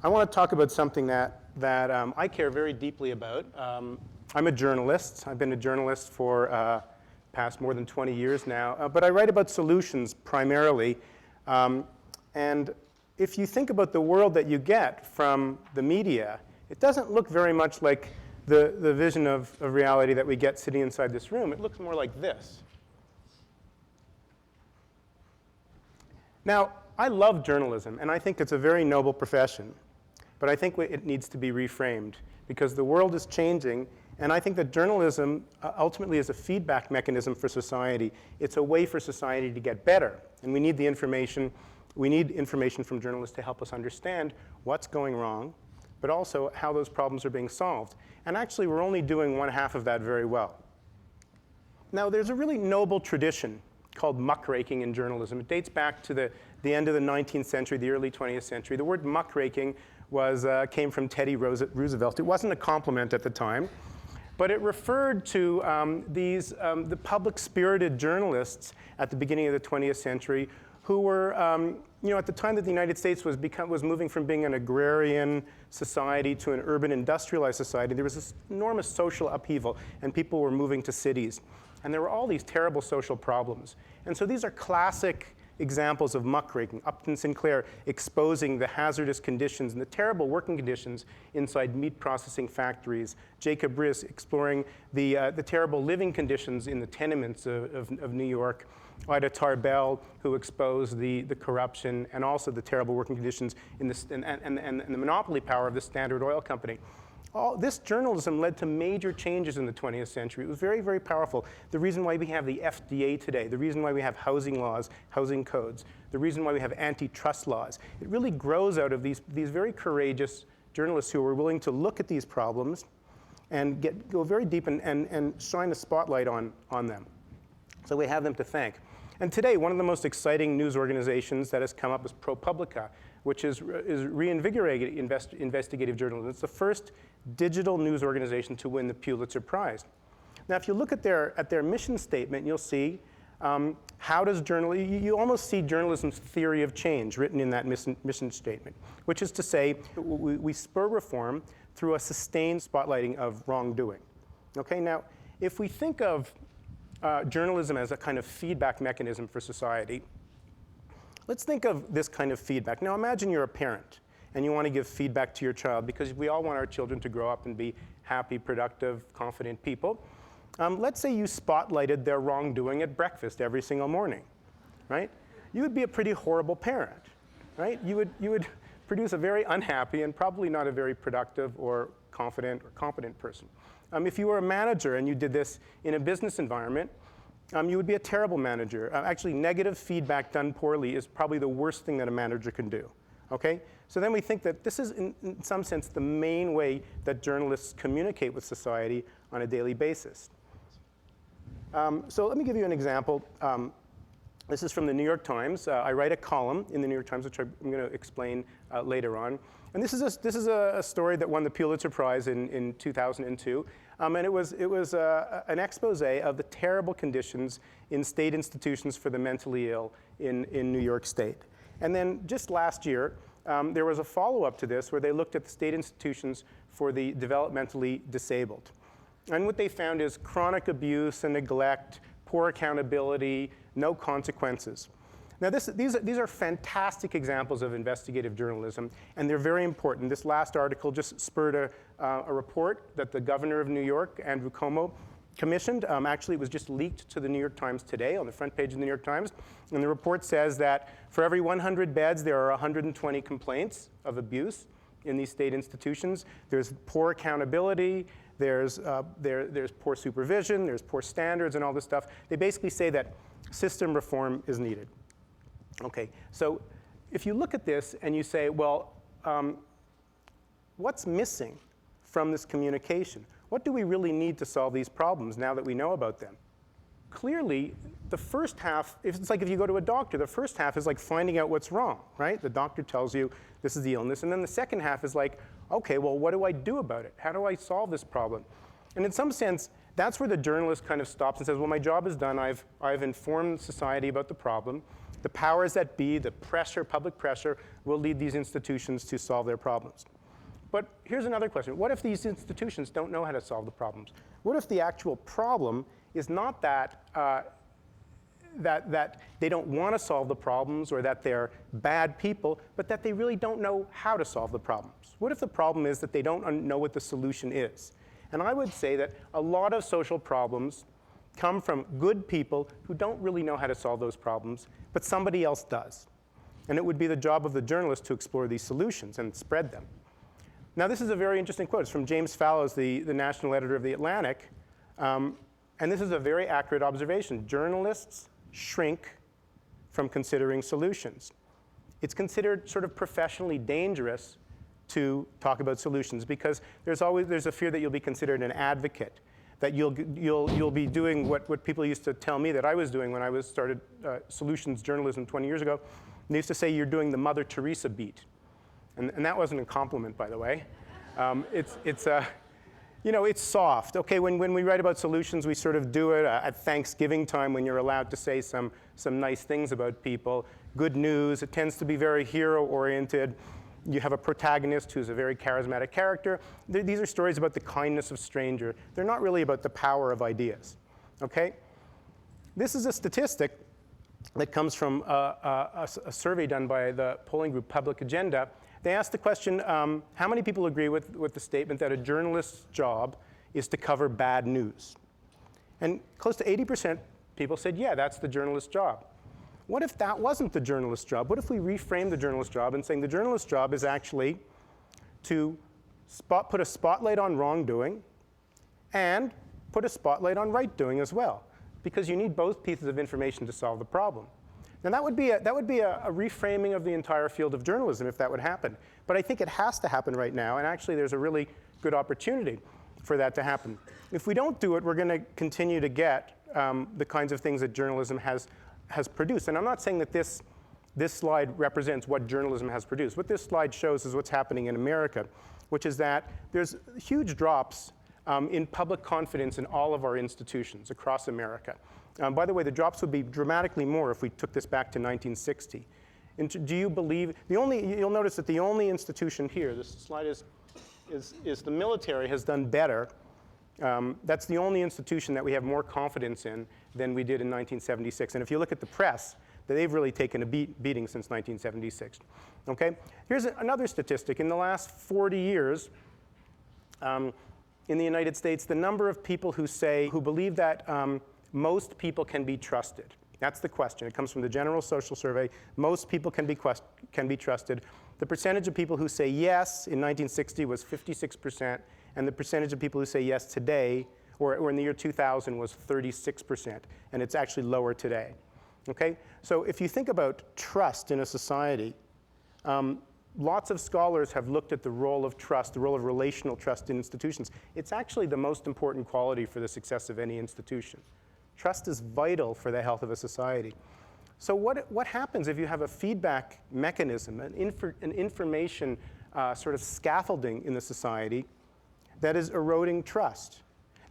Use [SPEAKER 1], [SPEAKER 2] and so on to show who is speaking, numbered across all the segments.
[SPEAKER 1] I want to talk about something that I care very deeply about. I'm a journalist. I've been a journalist for past more than 20 years now, but I write about solutions primarily. And if you think about the world that you get from the media, it doesn't look very much like the vision of reality that we get sitting inside this room. It looks more like this. Now, I love journalism, and I think it's a very noble profession. But I think it needs to be reframed, because the world is changing, and I think that journalism ultimately is a feedback mechanism for society. It's a way for society to get better, and we need the information. We need information from journalists to help us understand what's going wrong, but also how those problems are being solved. And actually, we're only doing one half of that very well. Now, there's a really noble tradition called muckraking in journalism. It dates back to the end of the 19th century, the early 20th century. The word muckraking came from Teddy Roosevelt. It wasn't a compliment at the time, but it referred to the public-spirited journalists at the beginning of the 20th century who were, at the time that the United States was moving from being an agrarian society to an urban industrialized society, there was this enormous social upheaval, and people were moving to cities. And there were all these terrible social problems. And so these are classic examples of muckraking. Upton Sinclair exposing the hazardous conditions and the terrible working conditions inside meat processing factories. Jacob Riis exploring the terrible living conditions in the tenements of New York. Ida Tarbell, who exposed the corruption and also the terrible working conditions in and the monopoly power of the Standard Oil Company. This journalism led to major changes in the 20th century. It was very, very powerful. The reason why we have the FDA today, the reason why we have housing laws, housing codes, the reason why we have antitrust laws, it really grows out of these very courageous journalists who were willing to look at these problems and go very deep and shine a spotlight on them. So we have them to thank. And today, one of the most exciting news organizations that has come up is ProPublica, which is reinvigorating investigative journalism. It's the first digital news organization to win the Pulitzer Prize. Now, if you look at their mission statement, you'll see how does you almost see journalism's theory of change written in that mission statement, which is to say we spur reform through a sustained spotlighting of wrongdoing. Okay, now, if we think of journalism as a kind of feedback mechanism for society, let's think of this kind of feedback. Now imagine you're a parent and you want to give feedback to your child, because we all want our children to grow up and be happy, productive, confident people. Let's say you spotlighted their wrongdoing at breakfast every single morning, right? You would be a pretty horrible parent, right? You would produce a very unhappy and probably not a very productive or confident or competent person. If you were a manager and you did this in a business environment, you would be a terrible manager. Actually, negative feedback done poorly is probably the worst thing that a manager can do. Okay? So then we think that this is, in some sense, the main way that journalists communicate with society on a daily basis. So let me give you an example. This is from the New York Times. I write a column in the New York Times, which I'm going to explain later on. And this is a story that won the Pulitzer Prize in 2002. And it was an expose of the terrible conditions in state institutions for the mentally ill in New York State. And then just last year, there was a follow-up to this where they looked at the state institutions for the developmentally disabled. And what they found is chronic abuse and neglect, poor accountability, no consequences. Now these are fantastic examples of investigative journalism, and they're very important. This last article just spurred a report that the governor of New York, Andrew Cuomo, commissioned. Actually, it was just leaked to the New York Times today on the front page of the New York Times. And the report says that for every 100 beds, there are 120 complaints of abuse in these state institutions. There's poor accountability. There's poor supervision. There's poor standards and all this stuff. They basically say that system reform is needed. Okay, so if you look at this and you say, well, what's missing from this communication? What do we really need to solve these problems now that we know about them? Clearly, the first half, it's like if you go to a doctor, the first half is like finding out what's wrong, right? The doctor tells you this is the illness, and then the second half is like, okay, well, what do I do about it? How do I solve this problem? And in some sense, That's where the journalist kind of stops and says, well, my job is done. I've informed society about the problem. The powers that be, the pressure, public pressure, will lead these institutions to solve their problems. But here's another question. What if these institutions don't know how to solve the problems? What if the actual problem is not that that they don't want to solve the problems or that they're bad people, but that they really don't know how to solve the problems? What if the problem is that they don't know what the solution is? And I would say that a lot of social problems come from good people who don't really know how to solve those problems, but somebody else does. And it would be the job of the journalist to explore these solutions and spread them. Now, this is a very interesting quote. It's from James Fallows, the national editor of The Atlantic. And this is a very accurate observation. Journalists shrink from considering solutions. It's considered sort of professionally dangerous to talk about solutions because there's a fear that you'll be considered an advocate, that you'll be doing what people used to tell me that I was doing when I started solutions journalism 20 years ago. They used to say you're doing the Mother Teresa beat. And that wasn't a compliment, by the way. It's soft. Okay, when we write about solutions, we sort of do it at Thanksgiving time when you're allowed to say some nice things about people. Good news. It tends to be very hero-oriented. You have a protagonist who's a very charismatic character. These are stories about the kindness of stranger. They're not really about the power of ideas. Okay? This is a statistic that comes from a survey done by the polling group Public Agenda. They asked the question, how many people agree with the statement that a journalist's job is to cover bad news? And close to 80% people said, yeah, that's the journalist's job. What if that wasn't the journalist's job? What if we reframe the journalist's job and saying the journalist's job is actually to put a spotlight on wrongdoing and put a spotlight on right doing as well? Because you need both pieces of information to solve the problem. Now that would be a reframing of the entire field of journalism if that would happen. But I think it has to happen right now, and actually there's a really good opportunity for that to happen. If we don't do it, we're going to continue to get the kinds of things that journalism has produced. And I'm not saying that this slide represents what journalism has produced. What this slide shows is what's happening in America, which is that there's huge drops in public confidence in all of our institutions across America. By the way, the drops would be dramatically more if we took this back to 1960. And do you believe, you'll notice that the only institution here, this slide is the military has done better. That's the only institution that we have more confidence in than we did in 1976. And if you look at the press, they've really taken a beating since 1976. Okay? Here's another statistic. In the last 40 years, in the United States, the number of people who believe that most people can be trusted. That's the question. It comes from the General Social Survey. Most people can be trusted. The percentage of people who say yes in 1960 was 56%, and the percentage of people who say yes today, or in the year 2000, was 36%, and it's actually lower today. Okay? So if you think about trust in a society, lots of scholars have looked at the role of trust, the role of relational trust in institutions. It's actually the most important quality for the success of any institution. Trust is vital for the health of a society. So what happens if you have a feedback mechanism, an information sort of scaffolding in the society that is eroding trust?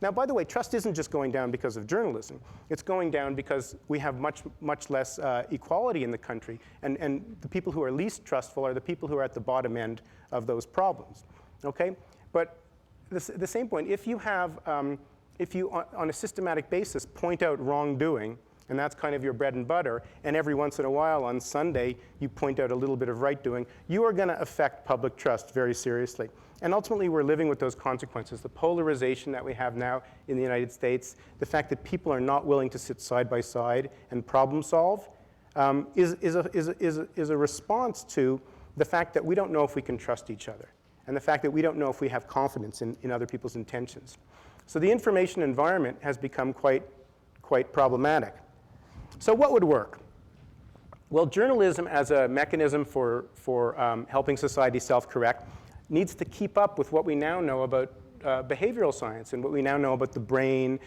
[SPEAKER 1] Now, by the way, trust isn't just going down because of journalism. It's going down because we have much less equality in the country. And the people who are least trustful are the people who are at the bottom end of those problems. Okay? But the same point, if you have if you, on a systematic basis, point out wrongdoing, and that's kind of your bread and butter, and every once in a while on Sunday you point out a little bit of right doing, you are going to affect public trust very seriously. And ultimately we're living with those consequences. The polarization that we have now in the United States, the fact that people are not willing to sit side by side and problem solve, is a response to the fact that we don't know if we can trust each other, and the fact that we don't know if we have confidence in other people's intentions. So the information environment has become quite problematic. So what would work? Well, journalism as a mechanism for helping society self-correct needs to keep up with what we now know about behavioral science and what we now know about the brain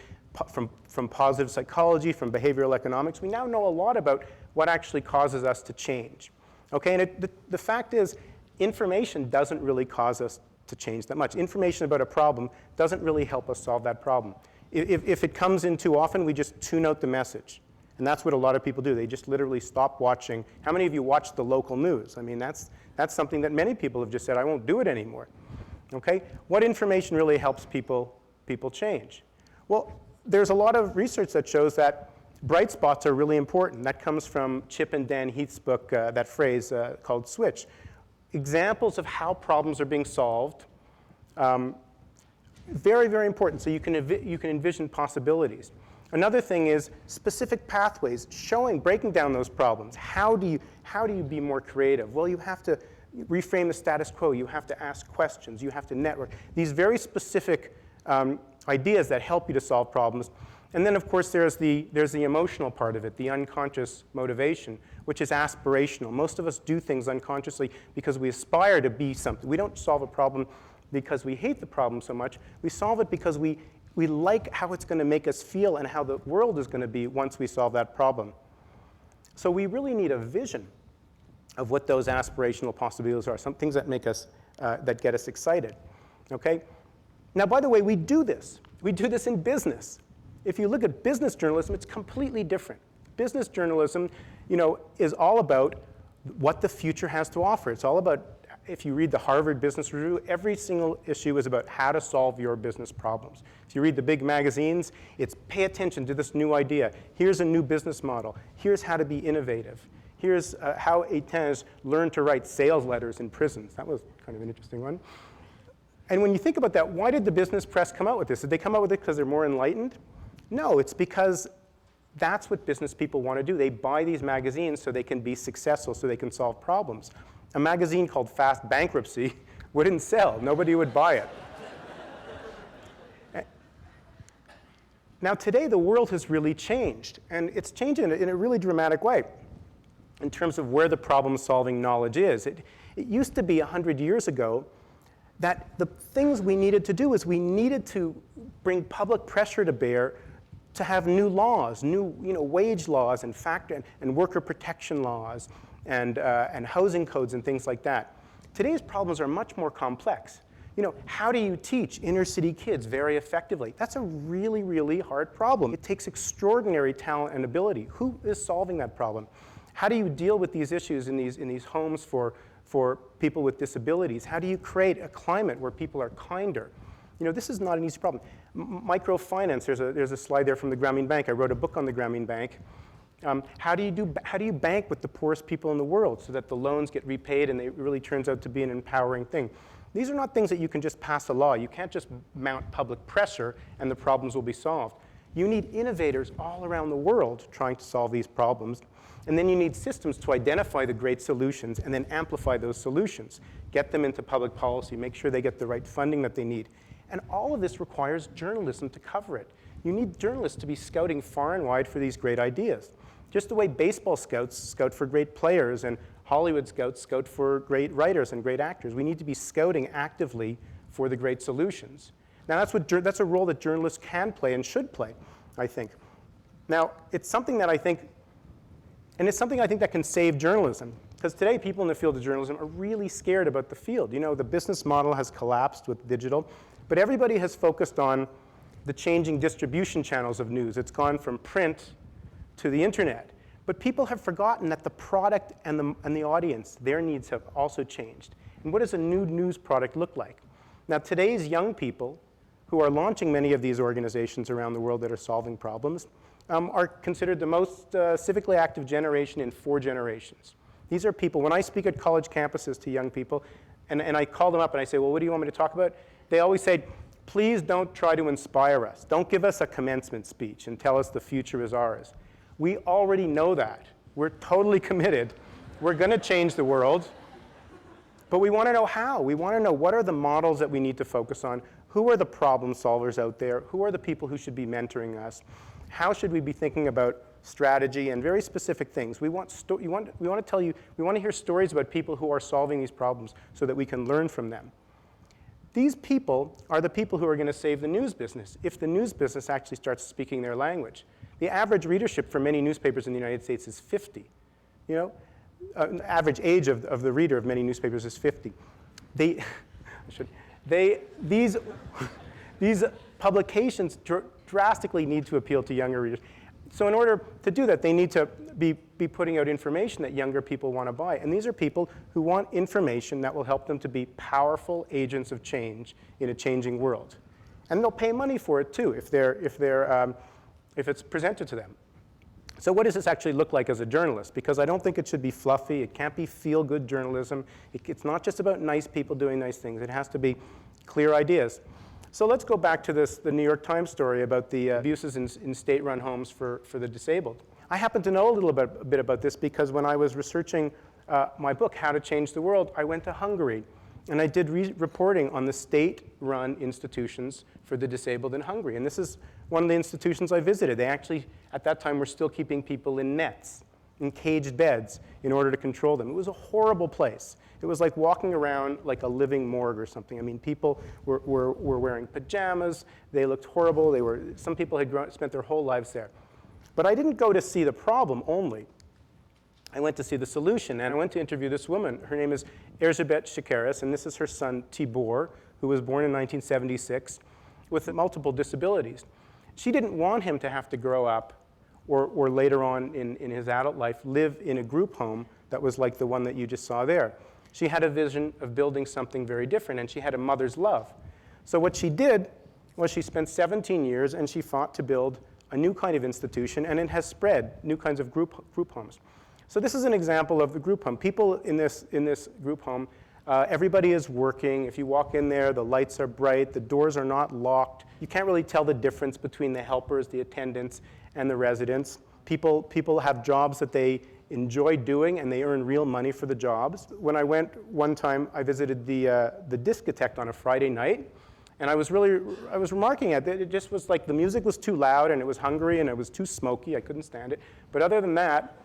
[SPEAKER 1] from positive psychology, from behavioral economics. We now know a lot about what actually causes us to change. Okay, and the fact is, information doesn't really cause us to change that much. Information about a problem doesn't really help us solve that problem. If it comes in too often, we just tune out the message. And that's what a lot of people do. They just literally stop watching. How many of you watch the local news? I mean, that's something that many people have just said, I won't do it anymore. Okay? What information really helps people change? Well, there's a lot of research that shows that bright spots are really important. That comes from Chip and Dan Heath's book, that phrase called Switch. Examples of how problems are being solved. Very, very important. So you can envision possibilities. Another thing is specific pathways, breaking down those problems. How do you be more creative? Well, you have to reframe the status quo. You have to ask questions. You have to network. These very specific ideas that help you to solve problems. And then, of course, there's the emotional part of it, the unconscious motivation, which is aspirational. Most of us do things unconsciously because we aspire to be something. We don't solve a problem because we hate the problem so much. We solve it because we like how it's going to make us feel and how the world is going to be once we solve that problem. So we really need a vision of what those aspirational possibilities are, some things that make us, that get us excited. Okay? Now, by the way, we do this. We do this in business. If you look at business journalism, it's completely different. Business journalism, is all about what the future has to offer. It's all about, if you read the Harvard Business Review, every single issue is about how to solve your business problems. If you read the big magazines, it's pay attention to this new idea. Here's a new business model. Here's how to be innovative. Here's how Étages learned to write sales letters in prisons. That was kind of an interesting one. And when you think about that, why did the business press come out with this? Did they come out with it because they're more enlightened? No, it's because that's what business people want to do. They buy these magazines so they can be successful, so they can solve problems. A magazine called Fast Bankruptcy wouldn't sell. Nobody would buy it. Now, today, the world has really changed, and it's changing in a really dramatic way in terms of where the problem-solving knowledge is. It used to be 100 years ago that the things we needed to do is we needed to bring public pressure to bear to have new laws, new wage laws and worker protection laws and housing codes and things like that. Today's problems are much more complex. How do you teach inner city kids very effectively? That's a really, really hard problem. It takes extraordinary talent and ability. Who is solving that problem? How do you deal with these issues in these homes for people with disabilities? How do you create a climate where people are kinder? This is not an easy problem. Microfinance, there's a slide there from the Grameen Bank. I wrote a book on the Grameen Bank. How do you bank with the poorest people in the world so that the loans get repaid and it really turns out to be an empowering thing? These are not things that you can just pass a law. You can't just mount public pressure and the problems will be solved. You need innovators all around the world trying to solve these problems. And then you need systems to identify the great solutions and then amplify those solutions. Get them into public policy, make sure they get the right funding that they need. And all of this requires journalism to cover it. You need journalists to be scouting far and wide for these great ideas. Just the way baseball scouts scout for great players and Hollywood scouts scout for great writers and great actors. We need to be scouting actively for the great solutions. Now that's a role that journalists can play and should play, I think. Now, it's something that I think that can save journalism. Because today, people in the field of journalism are really scared about the field. The business model has collapsed with digital, but everybody has focused on the changing distribution channels of news. It's gone from print to the internet. But people have forgotten that the product and the audience, their needs have also changed. And what does a new news product look like? Now, today's young people who are launching many of these organizations around the world that are solving problems are considered the most civically active generation in 4 generations. These are people, when I speak at college campuses to young people, and I call them up and I say, well, what do you want me to talk about? They always say, please don't try to inspire us. Don't give us a commencement speech and tell us the future is ours. We already know that. We're totally committed. We're going to change the world. But we want to know how. We want to know what are the models that we need to focus on. Who are the problem solvers out there? Who are the people who should be mentoring us? How should we be thinking about strategy and very specific things? We want to hear stories about people who are solving these problems so that we can learn from them. These people are the people who are going to save the news business if the news business actually starts speaking their language. The average readership for many newspapers in the United States is 50. Average age of the reader of many newspapers is 50. These publications drastically need to appeal to younger readers. So in order to do that, they need to be putting out information that younger people want to buy. And these are people who want information that will help them to be powerful agents of change in a changing world. And they'll pay money for it too if it's presented to them. So what does this actually look like as a journalist? Because I don't think it should be fluffy. It can't be feel-good journalism. It's not just about nice people doing nice things. It has to be clear ideas. So let's go back to the New York Times story about the abuses in state-run homes for the disabled. I happen to know a bit about this because when I was researching my book, How to Change the World, I went to Hungary. And I did reporting on the state-run institutions for the disabled in Hungary. And this is one of the institutions I visited. They actually, at that time, were still keeping people in nets, in caged beds, in order to control them. It was a horrible place. It was like walking around like a living morgue or something. I mean, people were wearing pajamas. They looked horrible. Some people had spent their whole lives there. But I didn't go to see the problem only. I went to see the solution, and I went to interview this woman. Her name is Erzsébet Sikeres, and this is her son, Tibor, who was born in 1976 with multiple disabilities. She didn't want him to have to grow up or later on in his adult life live in a group home that was like the one that you just saw there. She had a vision of building something very different, and she had a mother's love. So what she did was she spent 17 years, and she fought to build a new kind of institution, and it has spread, new kinds of group homes. So this is an example of the group home. People in this group home, everybody is working. If you walk in there, the lights are bright, the doors are not locked. You can't really tell the difference between the helpers, the attendants, and the residents. People have jobs that they enjoy doing, and they earn real money for the jobs. When I went one time, I visited the discotheque on a Friday night, and I was remarking at it. It just was like the music was too loud, and it was Hungary, and it was too smoky. I couldn't stand it. But other than that,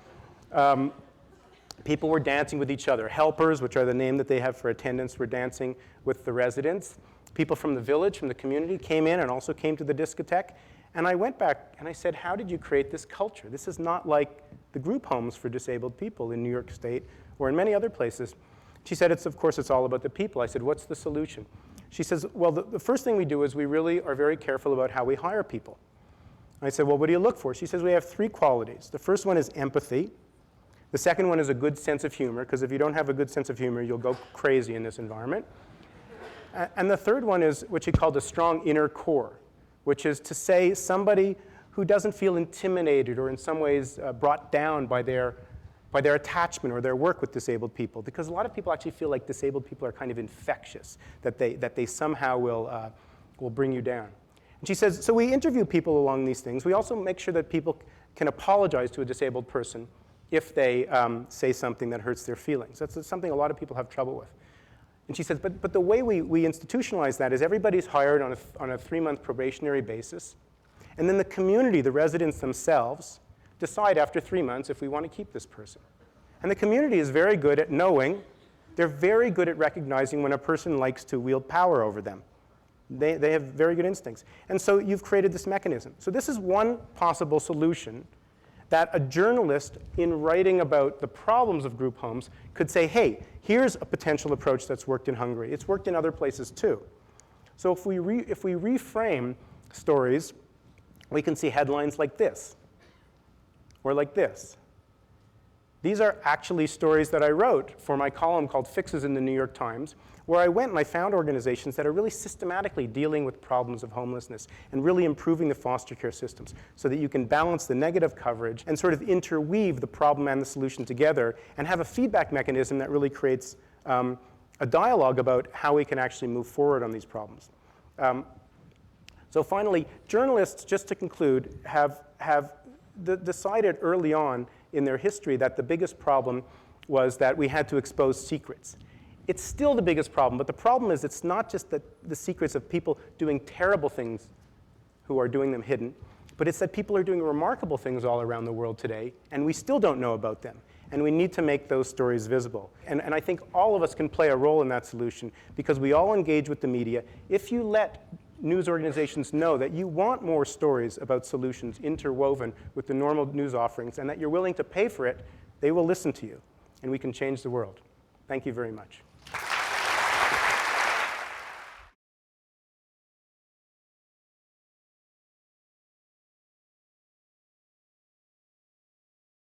[SPEAKER 1] people were dancing with each other. Helpers, which are the name that they have for attendants, were dancing with the residents. People from the village, from the community, came in and also came to the discotheque. And I went back and I said, how did you create this culture? This is not like the group homes for disabled people in New York State or in many other places. She said, of course, it's all about the people. I said, what's the solution? She says, well, the first thing we do is we really are very careful about how we hire people. I said, well, what do you look for? She says, we have 3 qualities. The first one is empathy. The second one is a good sense of humor, because if you don't have a good sense of humor, you'll go crazy in this environment. And the third one is what she called a strong inner core, which is to say somebody who doesn't feel intimidated or in some ways brought down by their attachment or their work with disabled people. Because a lot of people actually feel like disabled people are kind of infectious, that they somehow will bring you down. And she says, so we interview people along these things. We also make sure that people can apologize to a disabled person if they say something that hurts their feelings. That's something a lot of people have trouble with. And she says, but the way we institutionalize that is everybody's hired on a 3-month probationary basis. And then the community, the residents themselves, decide after 3 months if we want to keep this person. And the community is very good at knowing, they're very good at recognizing when a person likes to wield power over them. They have very good instincts. And so you've created this mechanism. So this is one possible solution that a journalist, in writing about the problems of group homes, could say, hey, here's a potential approach that's worked in Hungary. It's worked in other places too. So if we reframe stories, we can see headlines like this, or like this. These are actually stories that I wrote for my column called Fixes in the New York Times, where I went and I found organizations that are really systematically dealing with problems of homelessness and really improving the foster care systems so that you can balance the negative coverage and sort of interweave the problem and the solution together and have a feedback mechanism that really creates a dialogue about how we can actually move forward on these problems. So finally, journalists, just to conclude, have decided early on in their history that the biggest problem was that we had to expose secrets. It's still the biggest problem, but the problem is it's not just the secrets of people doing terrible things who are doing them hidden, but it's that people are doing remarkable things all around the world today, and we still don't know about them. And we need to make those stories visible. And I think all of us can play a role in that solution because we all engage with the media. If you let news organizations know that you want more stories about solutions interwoven with the normal news offerings and that you're willing to pay for it, they will listen to you, and we can change the world. Thank you very much.